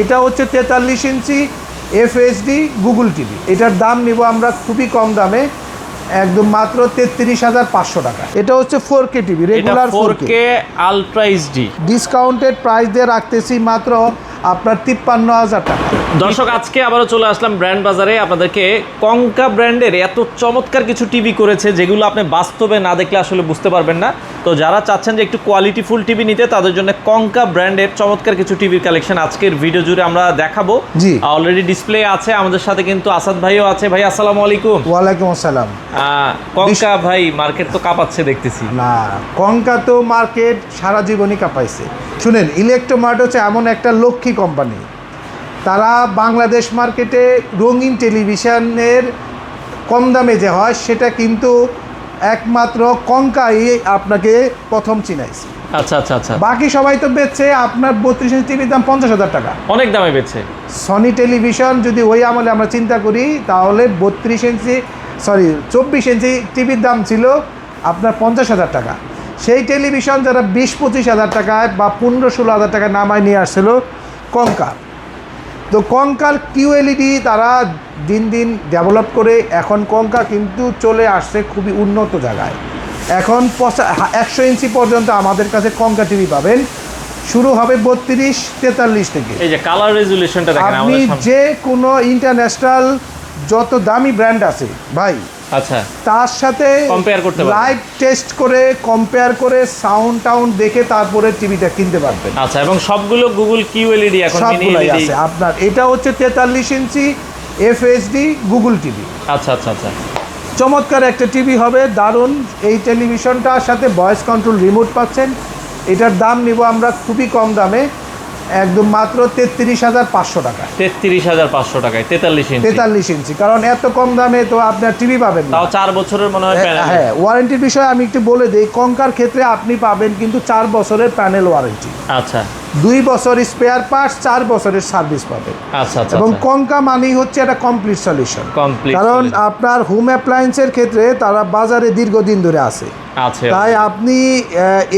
এটা হচ্ছে 43 ইঞ্চি FHD Google TV. এটার দাম নিব আমরা খুবই কম দামে, একদম মাত্র 33,500 টাকা। এটা হচ্ছে 4K TV, regular 4K ultra HD. Discounted price দিয়ে রাখতেছি মাত্র আপনার 53,000 টাকা। দর্শক, আজকে আবারও চলে আসলাম ব্র্যান্ড বাজারে। আপনাদেরকে কঙ্কা ব্র্যান্ডের এত চমৎকার কিছু টিভি করেছে যেগুলো আপনি বাস্তবে না দেখলে আসলে বুঝতে পারবেন না। তো যারা চাচ্ছেন যে একটু কোয়ালিটিফুল টিভি নিতে, তাদের জন্য কঙ্কা ব্র্যান্ডের চমৎকার কিছু টিভির কালেকশন আজকের ভিডিও জুড়ে আমরা দেখাবো। জি, অলরেডি ডিসপ্লে আছে, আমাদের সাথে কিন্তু আসাদ ভাইও আছে। ভাই আসসালামু আলাইকুম। ওয়ালাইকুম আসসালাম। কঙ্কা ভাই মার্কেট তো কাঁপাচ্ছে দেখতেছি। না, কঙ্কা তো মার্কেট সারা জীবনই কাঁপাইছে। শুনেন, ইলেকট্রোমার্ট হচ্ছে এমন একটা লক্ষ্মী কোম্পানি, তারা বাংলাদেশ মার্কেটে রঙিন টেলিভিশনের কম দামে যে হয় সেটা কিন্তু একমাত্র কঙ্কাই আপনাকে প্রথম চিনাইছে। আচ্ছা আচ্ছা আচ্ছা, বাকি সবাই তো বেচছে আপনার 32 ইঞ্চি টিভির দাম 50,000 টাকা। অনেক দামে বেচছে। সনি টেলিভিশন যদি ওই আমলে আমরা চিন্তা করি তাহলে 24 ইঞ্চি টিভির দাম ছিল আপনার 50,000 টাকা। সেই টেলিভিশন যারা 20-25,000 টাকায় বা 15-16,000 টাকায় নামায় নিয়ে আসছিল কঙ্কা। তো কঙ্কার QLED তারা দিন দিন ডেভেলপ করে এখন কঙ্কা কিন্তু চলে আসছে খুবই উন্নত জায়গায়। এখন 100 ইঞ্চি পর্যন্ত আমাদের কাছে কঙ্কা টিভি পাবেন, শুরু হবে 32-43 থেকে। এই যে কালার রেজুলেশনটা দেখেন আপনি আমাদের সামনে। যে কোনো ইন্টারন্যাশনাল যত দামি ব্র্যান্ড আছে ভাই, আচ্ছা, তার সাথে কম্পেয়ার করতে পারবেন, লাইভ টেস্ট করে কম্পেয়ার করে সাউন্ড টাউন্ড দেখে তারপরে টিভিটা কিনতে পারবেন। আচ্ছা, এবং সবগুলো গুগল QLED এখন মিনি সবগুলাই LED আছে আপনার। এটা হচ্ছে 43 ইঞ্চি FHD গুগল টিভি। আচ্ছা আচ্ছা আচ্ছা, চমৎকার একটা টিভি হবে, দারুণ। এই টেলিভিশনটার সাথে ভয়েস কন্ট্রোল রিমোট পাচ্ছেন। এটার দাম নিব আমরা খুবই কম দামে, একদম মাত্র 33,500 টাকা। 33,500 টাকায় 43 ইঞ্চি, কারণ এত কম দামে তো আপনার টিভি পাবেন না। তাও 4 বছরের মনে হয় প্যানেল। হ্যাঁ, ওয়ারেন্টির বিষয়ে আমি একটু বলে দিই। কঙ্কার ক্ষেত্রে আপনি পাবেন কিন্তু 4 বছরের প্যানেল ওয়ারেন্টি, আচ্ছা 2 বছর স্পেয়ার পার্টস, 4 বছরের সার্ভিস পাবেন। আচ্ছা আচ্ছা, এবং কঙ্কা মানেই হচ্ছে একটা কমপ্লিট সলিউশন, কমপ্লিট। কারণ আপনার হোম অ্যাপ্লায়েন্সের ক্ষেত্রে তারা বাজারে দীর্ঘদিন ধরে আছে। আচ্ছা, তাই আপনি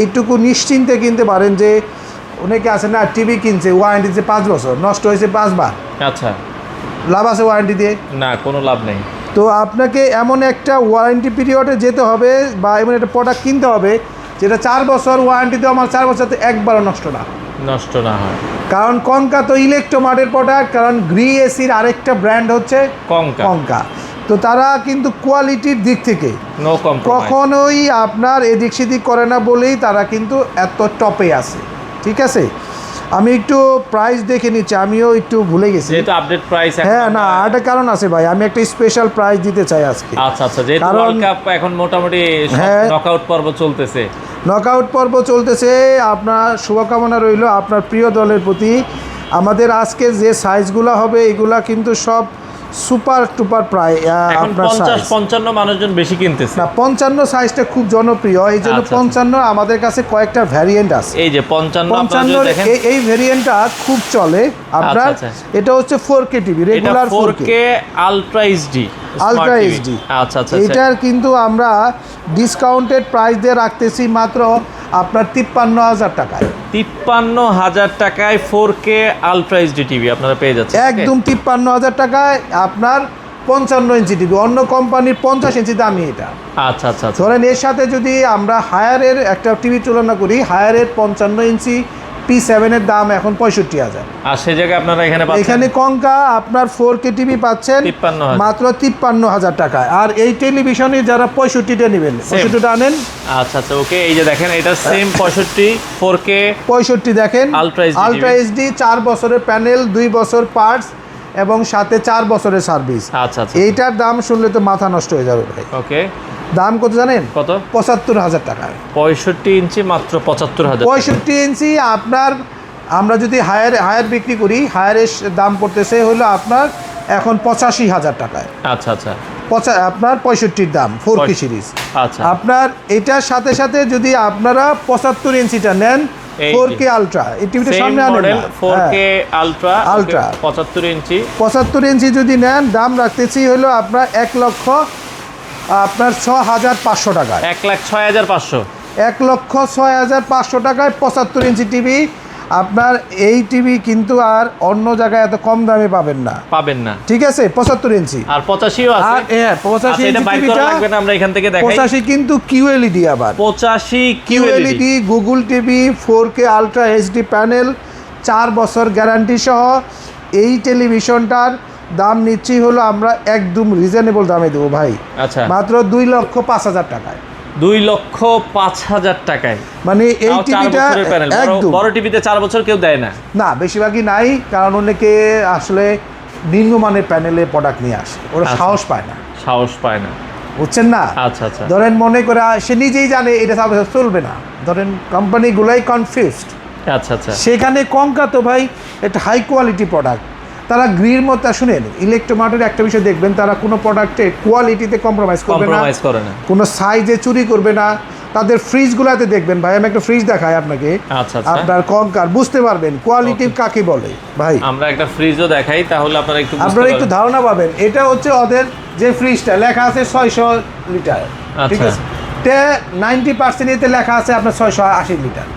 এইটুকু নিশ্চিন্তে কিনতে পারেন যে অনেকে আছে না, টিভি কিনছে ওয়ারেন্টি দিচ্ছে 5 বছর, নষ্ট হয়েছে 5 বার, আচ্ছা, লাভ আছে ওয়ারেন্টি দিয়ে? না, কোনো লাভ নেই। তো আপনাকে এমন একটা ওয়ারেন্টি পিরিয়ডে যেতে হবে বা এমন একটা প্রোডাক্ট কিনতে হবে যেটা 4 বছর ওয়ারেন্টি দেওয়া, আমার 4 বছর একবারও নষ্ট না হয়। কারণ কঙ্কা তো ইলেকট্রোমার্টের প্রোডাক্ট, কারণ গ্রি এসির আরেকটা ব্র্যান্ড হচ্ছে কঙ্কা। তো তারা কিন্তু কোয়ালিটির দিক থেকে নো কম্প্রোমাইজ, কখনোই আপনার এদিক সেদিক করে না বলেই তারা কিন্তু এত টপে আছে। ঠিক আছে, আমি একটু প্রাইস দেখে নিচ্ছি, আমিও একটু ভুলে গেছি যেহেতু আপডেট প্রাইস। হ্যাঁ, না, একটা কারণ আছে ভাই, আমি একটা স্পেশাল প্রাইস দিতে চাই আজকে। আচ্ছা আচ্ছা, যেহেতু ওয়ার্ল্ড কাপ এখন মোটামুটি নকআউট পর্ব চলতেছে, আপনার শুভকামনা রইল আপনার প্রিয় দলের প্রতি। আমাদের আজকে যে সাইজগুলো হবে এগুলা কিন্তু সব সুপার টুপার প্রায় আপনার 50-55 মানুষজন বেশি কিনতেছে না, 55 সাইজটা খুব জনপ্রিয়, এই জন্য 55 আমাদের কাছে কয়েকটা ভ্যারিয়েন্ট আছে। এই যে 55 দেখেন, এই ভ্যারিয়েন্টটা খুব চলে আপনার। এটা হচ্ছে 4K TV, regular 4K ultra HD. আচ্ছা আচ্ছা, এটার কিন্তু আমরা ডিসকাউন্টেড প্রাইস দিয়ে রাখতেছি মাত্র আপনার 53,000 টাকায়। 53,000 টাকায় 4K আলট্রা এইচডি টিভি আপনারা পেয়ে যাচ্ছেন একদম 53,000 টাকায় আপনার 55 ইঞ্চি টিভি। অন্য কোম্পানির 50 ইঞ্চি দামি এটা। আচ্ছা আচ্ছা, ধরেন এর সাথে যদি আমরা হায়ারের একটা টিভি তুলনা করি, হায়ারের 55 ইঞ্চি P7 এর দাম এখন 65,000। আর সেই জায়গায় আপনারা এখানে কঙ্কা আপনার 4K টিভি পাচ্ছেন মাত্র 53,000 টাকায়। আর এই টেলিভিশনে যারা 65টা নেবেন, 65টা আনেন। আচ্ছা আচ্ছা, ওকে, এই যে দেখেন এটা সেম 65 4K 65 দেখেন, আলট্রা এইচডি, 4 বছরের প্যানেল, 2 বছর পার্টস এবং সাথে 4 বছরের সার্ভিস। আচ্ছা আচ্ছা, এইটার দাম শুনলে তো মাথা নষ্ট হয়ে যাবে ভাই। ওকে, দাম কত জানেন? কত? 75,000 টাকায় 65 ইঞ্চি মাত্র 75,000। 65 ইঞ্চি আপনার, আমরা যদি হায়ার বিক্রি করি, হায়ারের দাম পড়তেছে হলো আপনার এখন 85,000 টাকায়। আচ্ছা আচ্ছা, আপনার 65 দাম 4K সিরিজ। আচ্ছা, আপনার এটার সাথে সাথে যদি আপনারা 75 ইঞ্চিটা নেন 4K আলট্রা, এই টিভিটা সামনে আনেন না, 4K আলট্রা 75 ইঞ্চি 75 ইঞ্চি যদি নেন, দাম রাখতেছি হলো আপনার 1,06,500 টাকায়। 1,06,500 1,06,500 টাকায় 75 ইঞ্চি টিভি। আপনার এই টিভি কিন্তু আর অন্য জায়গায় এত কম দামে পাবেন না ঠিক আছে 75 ইঞ্চি আর 85ও আছে আর হ্যাঁ 85 এটা ইঞ্চি বাইর করা টিভিটা লাগবে না আমরা এখান থেকে দেখাই 85 কিন্তু QLED আবার 85 QLED Google TV 4K ultra HD panel 4 বছর গ্যারান্টি সহ এই টেলিভিশনটার দাম নিচ্ছি হলো আমরা একদম রিজনেবল দামে দেবো ভাই আচ্ছা মাত্র 2,05,000 টাকায় 2,05,000 টাকায় মানে এই তাও 4 টিভিটা বছরের প্যানেল একদম বড় টিভিতে 4 বছর কেউ দেয় না না বেশিরভাগই নাই কারণ অনেকে আসলে নিম্নমানের প্যানেলে প্রোডাক্ট নিয়ে আসে ওরা আচ্ছা। সাহস পায় না বুঝছেন না আচ্ছা আচ্ছা ধরেন মনে করে সে নিজেই জানে এটা চলবে না ধরেন কোম্পানিগুলাই কনফিউজড আচ্ছা আচ্ছা সেখানে কঙ্কা তো ভাই একটা হাই কোয়ালিটি প্রোডাক্ট তারা গ্রির মতো শুনেন ইলেকট্রোমার্টের একটা বিষয় দেখবেন তারা কোনো প্রোডাক্টে কোয়ালিটিতে কম্প্রোমাইজ করে না কোনো সাইজে চুরি করবে না তাদের ফ্রিজগুলোতে দেখবেন ভাই আমি একটা ফ্রিজ দেখাই আপনাকে আচ্ছা আপনার কঙ্কার বুঝতে পারবেন কোয়ালিটির কাকে বলে ভাই আমরা একটা ফ্রিজও দেখাই তাহলে আপনারা একটু ধারণা পাবেন এটা হচ্ছে ওদের যে ফ্রিজটা লেখা আছে 600 লিটার ঠিক আছে 90% এতে লেখা আছে আপনার 680 লিটার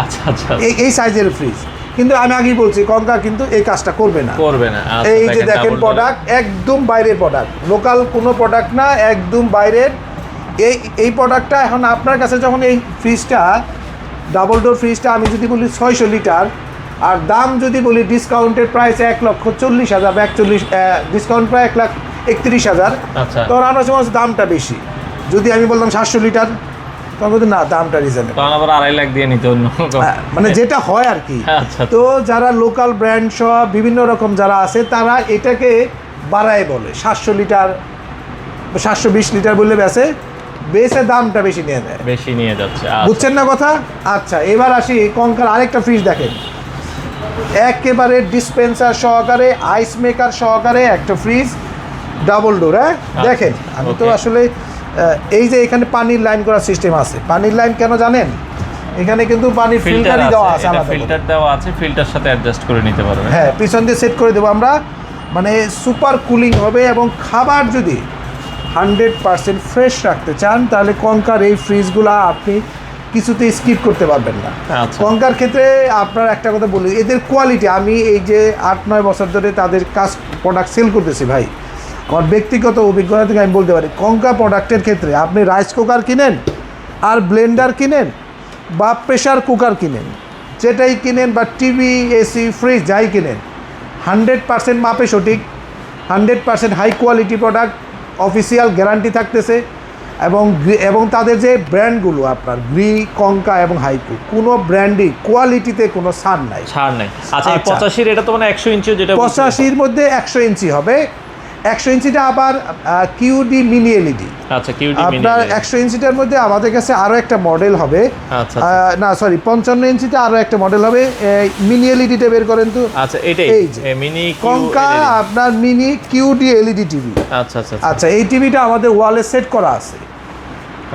আচ্ছা আচ্ছা এই সাইজের ফ্রিজ কিন্তু আমি আগেই বলছি কঙ্কা কিন্তু এই কাজটা করবে না এই যে দেখেন প্রোডাক্ট একদম বাইরের প্রোডাক্ট লোকাল কোনো প্রোডাক্ট না একদম বাইরের এই প্রোডাক্টটা এখন আপনার কাছে যখন এই ফ্রিজটা ডাবল ডোর ফ্রিজটা আমি যদি বলি 600 লিটার আর দাম যদি বলি ডিসকাউন্টেড প্রাইস 1,40,000 বা 41 ডিসকাউন্ট প্রায় 1,31,000 তখন আমরা সময় দামটা বেশি যদি আমি বলতাম 700 লিটার তখন বলতে না দামটা রিজনেবল তখন আবার 2.5 লাখ দিয়ে নিতে অন্য মানে যেটা হয় আর কি তো যারা লোকাল ব্র্যান্ড সহ বিভিন্ন রকম যারা আছে তারা এটাকে বাড়ায় বলে 700 লিটার 720 লিটার বললে বেশে দামটা বেশি নিয়ে যাচ্ছে বুঝছেন না কথা আচ্ছা এবার আসি কঙ্কার আরেকটা ফ্রিজ দেখেন একেবারে ডিসপেন্সার সহকারে আইস মেকার সহকারে একটা ফ্রিজ ডাবল ডোর হ্যাঁ দেখেন আমি তো আসলে এই যে এখানে পানির লাইন করার সিস্টেম আছে পানির লাইন কেন জানেন এখানে কিন্তু পানির ফিল্টারই দেওয়া আছে আমাদের ফিল্টার দেওয়া আছে ফিল্টার সাথে অ্যাডজাস্ট করে নিতে পারবেন হ্যাঁ পিছন দিয়ে সেট করে দেবো আমরা মানে সুপার কুলিং হবে এবং খাবার যদি 100% ফ্রেশ রাখতে চান তাহলে কঙ্কার এই ফ্রিজগুলো আপনি কিছুতে স্কিপ করতে পারবেন না কঙ্কার ক্ষেত্রে আপনার একটা কথা বলি এদের কোয়ালিটি আমি এই যে 8-9 বছর ধরে তাদের কাজ প্রোডাক্ট সেল করতেছি ভাই আমার ব্যক্তিগত অভিজ্ঞতা থেকে আমি বলতে পারি কঙ্কা প্রোডাক্টের ক্ষেত্রে আপনি রাইস কুকার কিনেন আর ব্লেন্ডার কিনেন বা প্রেশার কুকার কিনেন যেটাই কিনেন বা টিভি এসি ফ্রিজ যাই কিনেন 100% মাপে সঠিক 100% high quality product official guarantee থাকতেছে এবং তাদের যে ব্র্যান্ডগুলো আপনার গ্রি কঙ্কা এবং হাইকু কোনো ব্র্যান্ডই কোয়ালিটিতে কোনো ছাড় নাই আচ্ছা 85 এটা তো মানে 100 ইঞ্চি যেটা 85 মধ্যে 100 ইঞ্চি হবে 100 ইঞ্চিটা আবার কিউডি মিনি এলইডি আচ্ছা কিউডি মিনি আপনার 100 ইঞ্চিটার মধ্যে আমাদের কাছে আরো একটা মডেল হবে আচ্ছা না সরি 55 ইঞ্চিতে আরো একটা মডেল হবে মিনি এলইডিটা বের করেন তো আচ্ছা এটাই মিনি কঙ্কা আপনার মিনি কিউডি এলইডি টিভি আচ্ছা আচ্ছা আচ্ছা এই টিভিটা আমাদের ওয়ালে সেট করা আছে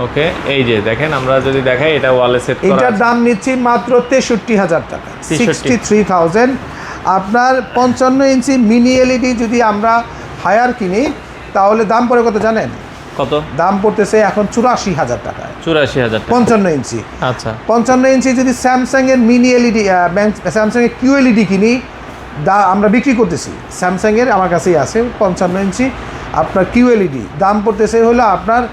ওকে এই যে দেখেন আমরা যদি দেখাই এটা ওয়ালে সেট করা এটার দাম নিচ্ছি মাত্র 63,000 টাকা 63,000 আপনার 55 ইঞ্চি মিনি এলইডি যদি আমরা হায়ার কিনি তাহলে দাম পড়ে কত জানেন কত দাম পড়তেছে এখন 84,000 টাকা 84,000 টাকা 55 ইঞ্চি আচ্ছা 55 ইঞ্চি যদি স্যামসাং এর মিনি এলইডি স্যামসাং এর কিউএলইডি কিনি আমরা বিক্রি করতেছি স্যামসাং এর আমার কাছেই আছে 55 ইঞ্চি আপনার কিউএলইডি দাম পড়তেছে হলো আপনার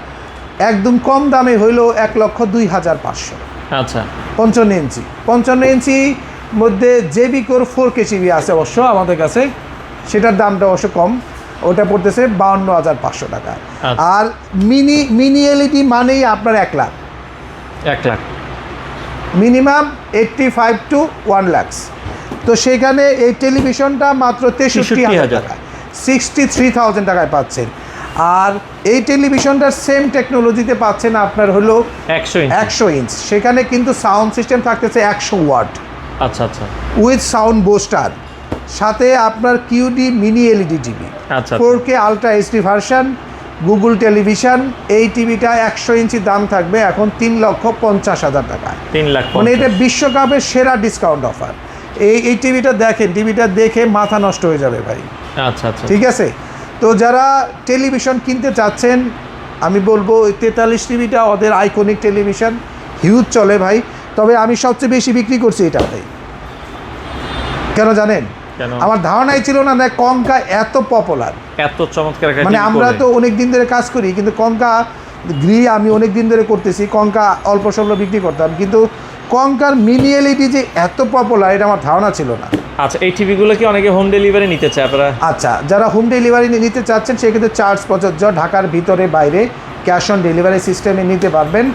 একদম কম দামে হইলো 1,02,500 আচ্ছা 55 ইঞ্চি মধ্যে জেবি কোর 4K টিভি আছে অবশ্য আমাদের কাছে সেটার দামটা অবশ্য কম ওটা পড়তেছে 52,500 টাকা আর মিনি এলইডি মানেই আপনার 1 লাখ মিনিমাম 85 to 1 লাখ তো সেখানে এই টেলিভিশনটা মাত্র 63,000 টাকা 63,000 টাকায় পাচ্ছেন আর এই টেলিভিশনটার সেম টেকনোলজিতে পাচ্ছেন আপনার হলো 100 ইঞ্চ সেখানে কিন্তু সাউন্ড সিস্টেম থাকতেছে 100 ওয়াট আচ্ছা আচ্ছা উইথ সাউন্ড বুস্টার সাথে আপনার QD mini LED TV 4K ultra HD version Google television এই টিভিটা 100 ইঞ্চি দাম থাকবে এখন 3,50,000 টাকা 3 লাখ মানে এটা বিশ্বকাপের সেরা ডিসকাউন্ট অফার এই টিভিটা দেখেন টিভিটা দেখে মাথা নষ্ট হয়ে যাবে ভাই আচ্ছা আচ্ছা ঠিক আছে তো যারা টেলিভিশন কিনতে চাচ্ছেন আমি বলবো 43 টিভিটা ওদের আইকনিক টেলিভিশন হিউজ চলে ভাই তবে আমি সবচেয়ে বেশি বিক্রি করছি এটা ভাই কেন জানেন? কেন? আমার ধারণাই ছিল না যে কঙ্কা এত পপুলার। এত চমৎকার একটা মানে TV আমরা করে। তো অনেক দিন ধরে কাজ করি, কিন্তু কঙ্কা আমি অনেক দিন ধরে করতেছি, কঙ্কা অল্প স্বল্প বিক্রি করতাম, কিন্তু কঙ্কার মিনি এলইডি যে এত পপুলার এটা আমার ধারণা ছিল না। আচ্ছা, এই টিভিগুলো কি অনেকে হোম ডেলিভারি নিতে চায় আপনারা? আচ্ছা, যারা হোম ডেলিভারি নিতে চাচ্ছেন সেক্ষেত্রে চার্জ প্রযোজ্য। ঢাকার ভিতরে বাইরে ক্যাশ অন ডেলিভারি সিস্টেমে নিতে পারবেন।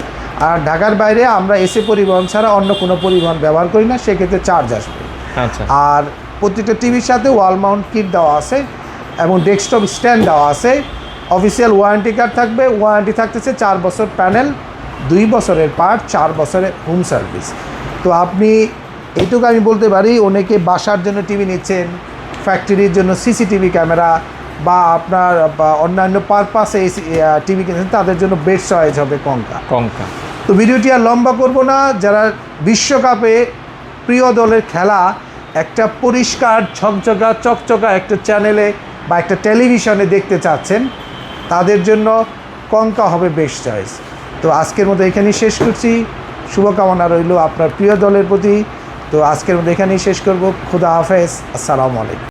আর ঢাকার বাইরে আমরা এসে পরিবহন ছাড়া অন্য কোনো পরিবহন ব্যবহার করি না, সেক্ষেত্রে চার্জ আসবে। আচ্ছা, আর প্রত্যেকটা টিভির সাথে ওয়াল মাউন্ট কিট দেওয়া আছে এবং ডেস্কটপ স্ট্যান্ড দেওয়া আছে। অফিসিয়াল ওয়ারেন্টি কার্ড থাকবে। ওয়ারেন্টি থাকতেছে 4 বছর প্যানেল, 2 বছরের পার্ট, 4 বছরের হোম সার্ভিস। তো আপনি এইটুকু আমি বলতে পারি, অনেকে বাসার জন্য টিভি নিচ্ছেন, ফ্যাক্টরির জন্য সিসিটিভি ক্যামেরা বা আপনার বা অন্যান্য পারপাসে টিভি কিনেছেন, তাদের জন্য বেস্ট চয়েস হবে কঙ্কা। কঙ্কা। তো ভিডিওটি আর লম্বা করব না। যারা বিশ্বকাপে প্রিয় দলের খেলা একটা পরিষ্কার চকচকা একটা চ্যানেলে বা একটা টেলিভিশনে দেখতে চাচ্ছেন, তাদের জন্য কঙ্কা হবে বেস্ট চয়েস। তো আজকের মতো এখানেই শেষ করছি। শুভকামনা রইল আপনার প্রিয় দলের প্রতি। তো আজকের মতো এখানেই শেষ করব। খুদা হাফেজ, আসসালামু আলাইকুম।